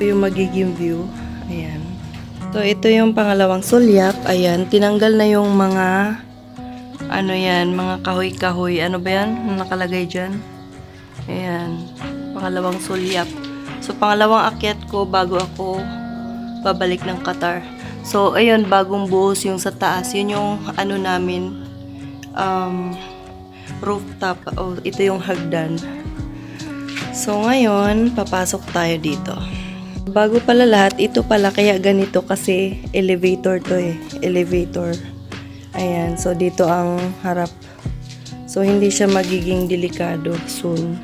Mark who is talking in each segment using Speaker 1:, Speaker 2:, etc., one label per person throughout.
Speaker 1: Ito yung magiging view. Ayan. So, ito yung pangalawang sulyap. Ayan, tinanggal na yung mga ano yan, mga kahoy-kahoy. Ano ba yan? Nakalagay dyan. Ayan, pangalawang sulyap. So, pangalawang akyat ko bago ako babalik ng Qatar. So, ayun, bagong buhos yung sa taas. Yun yung ano namin, rooftop. Oh, ito yung hagdan. So, ngayon, papasok tayo dito. Bago pala lahat, ito pala kaya ganito kasi elevator to eh. Elevator. Ayan, so dito ang harap. So, hindi siya magiging delikado soon.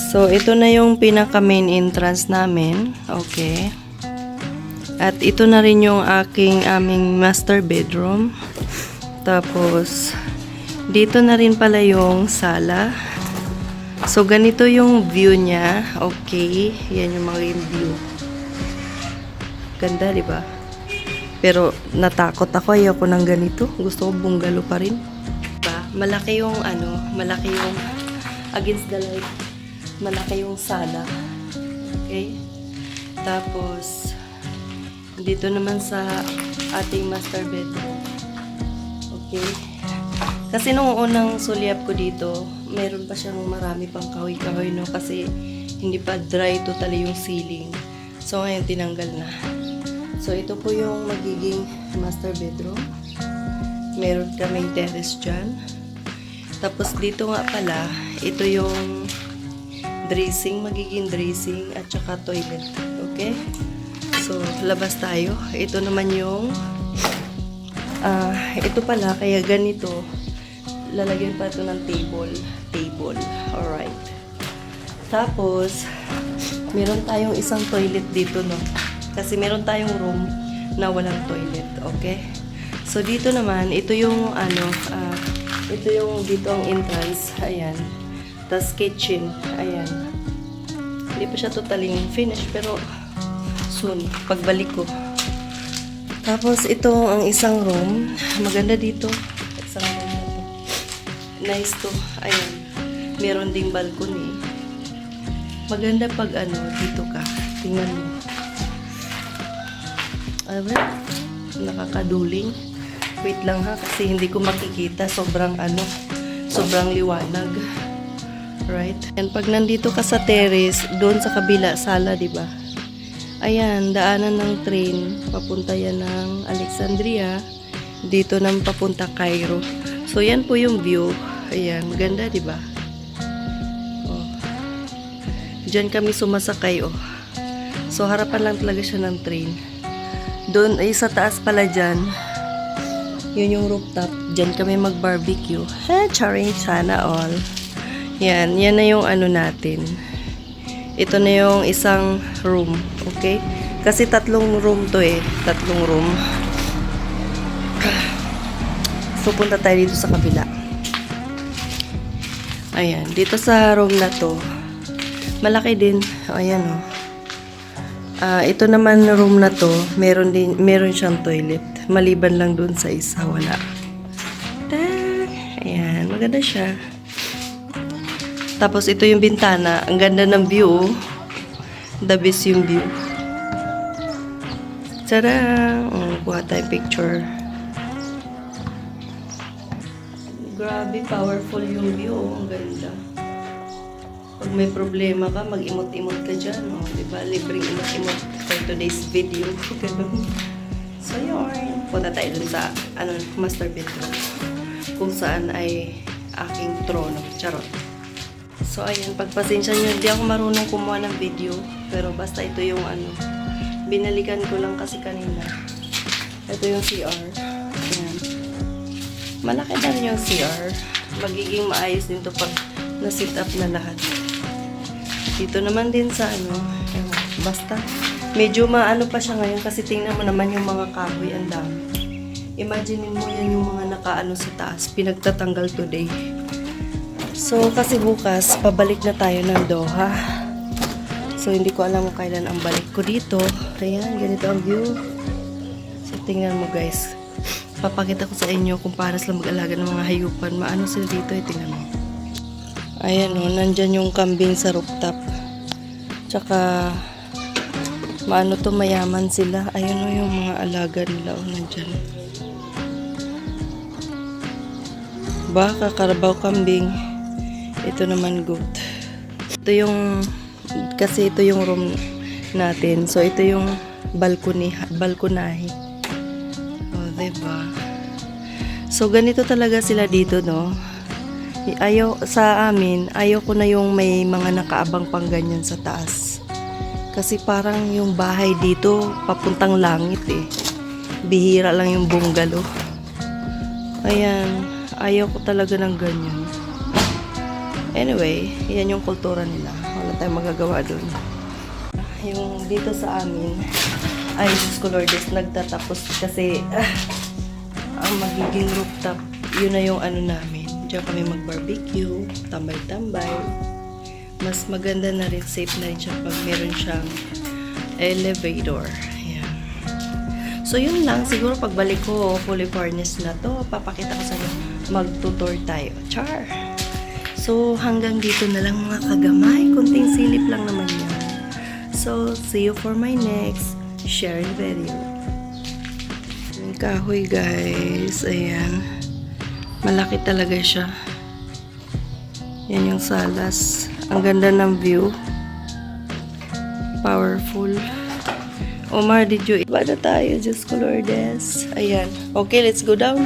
Speaker 1: So, ito na yung pinaka main entrance namin. Okay. At ito na rin yung aming master bedroom. Tapos, dito na rin pala yung sala. So, ganito yung view niya. Okay. Yan yung mga view. Ganda, di ba? Pero, natakot ako. Ayoko ng ganito. Gusto ko bungalow pa rin. Diba? Malaki yung, malaki yung, against the light, malaki yung sala. Okay? Tapos, dito naman sa ating master bedroom. Okay? Kasi nung unang sulyap ko dito, meron pa siyang marami pang kahoy-kahoy, no? Kasi hindi pa dry totally yung ceiling. So, ngayon tinanggal na. So, ito po yung magiging master bedroom. Meron kaming terrace dyan. Tapos, dito nga pala, ito yung dressing, magiging dressing at saka toilet. Okay? So, labas tayo. Ito naman yung ito pala, kaya ganito lalagyan pa ito ng table. Alright. Tapos, meron tayong isang toilet dito, no? Kasi meron tayong room na walang toilet. Okay? So, dito naman, ito yung, ito yung dito ang entrance. Ayan. Tapos, kitchen. Ayan. Hindi pa siya totally finished, pero soon, pagbalik ko. Tapos, ito ang isang room. Maganda dito. Isang room na to. Nice to. Ayan. Meron ding balcony. Maganda pag dito ka. Tingnan mo. Alright. Nakakaduling. Wait lang ha, kasi hindi ko makikita. Sobrang sobrang liwanag. Right? And pag nandito ka sa terrace, doon sa kabila, sala, diba? Ayan, daanan ng train. Papunta yan ng Alexandria. Dito nang papunta Cairo. So, yan po yung view. Ayan, maganda, diba? Oh. Diyan kami sumasakay, oh. So, harapan lang talaga siya ng train. Doon, ay sa taas pala dyan. Yun yung rooftop. Diyan kami mag-barbecue. Charing, sana all. Yan na yung natin. Ito na yung isang room. Okay? Kasi 3 room to eh. 3 room. So, punta tayo dito sa kabila. Ayan. Dito sa room na to, malaki din. Ayan, oh. Ito naman room na to, meron siyang toilet. Maliban lang dun sa isa, wala. Ayan. Maganda siya. Tapos, ito yung bintana. Ang ganda ng view. The best yung view. Tara! Kuha tayong picture. Grabe, powerful yung view. Ang ganda. Pag may problema ka, mag-imot-imot ka dyan. Diba? Libreng imot-imot for today's video. Ganun. So, yun. Punta tayo dun sa master bedroom. Kung saan ay aking trono. Charot. So, ayan, pagpasensya nyo, hindi ako marunong kumuha ng video. Pero basta ito yung binalikan ko lang kasi kanina. Ito yung CR. Ayan. Malaki na rin yung CR. Magiging maayos din to pag na-sit up na lahat. Dito naman din sa ayan, basta. Medyo maano pa siya ngayon kasi tingnan mo naman yung mga kahoy, ang dami. Imagine mo yan yung mga nakaano sa taas. Pinagtatanggal today. So, kasi bukas, pabalik na tayo ng Doha. So, hindi ko alam kung kailan ang balik ko dito. Ayan, ganito ang view. So, tingnan mo guys. Papakita ko sa inyo kung paano sila mag-alaga ng mga hayupan. Maano sila dito, tingnan mo. Ayan o, nandyan yung kambing sa rooftop. Tsaka, Maano to, mayaman sila. Ayun o yung mga alaga nila. O, nandyan. Baka, karabaw, kambing. Ito naman goat. Ito yung, kasi ito yung room natin. So, ito yung balkonahe. O, diba? So, ganito talaga sila dito, no? Sa amin, ayaw ko na yung may mga nakaabang pang ganyan sa taas. Kasi parang yung bahay dito, papuntang langit eh. Bihira lang yung bungalow. Ayan, ayaw ko talaga ng ganyan. Anyway, yan yung kultura nila. Wala tayong magagawa doon. Yung dito sa amin, ay Diyos ko Lourdes, nagtatapos kasi ang magiging rooftop, yun na yung ano namin. Diyan kami mag-barbecue, tambay-tambay. Mas maganda na rin, safe na rin siya pag meron siyang elevator. Ayan. So, yun lang. Siguro pagbalik ko, fully furnished na to. Papakita ko sa inyo. Mag-tutor tayo. Char! So, hanggang dito na lang mga kagamay. Kunting silip lang naman yan. So, see you for my next sharing video. Yung kahoy, guys. Ayan. Malaki talaga siya. Yan yung salas. Ang ganda ng view. Powerful. Omar, did you iba na tayo? Diyos ko Lourdes. Ayan. Okay, let's go down.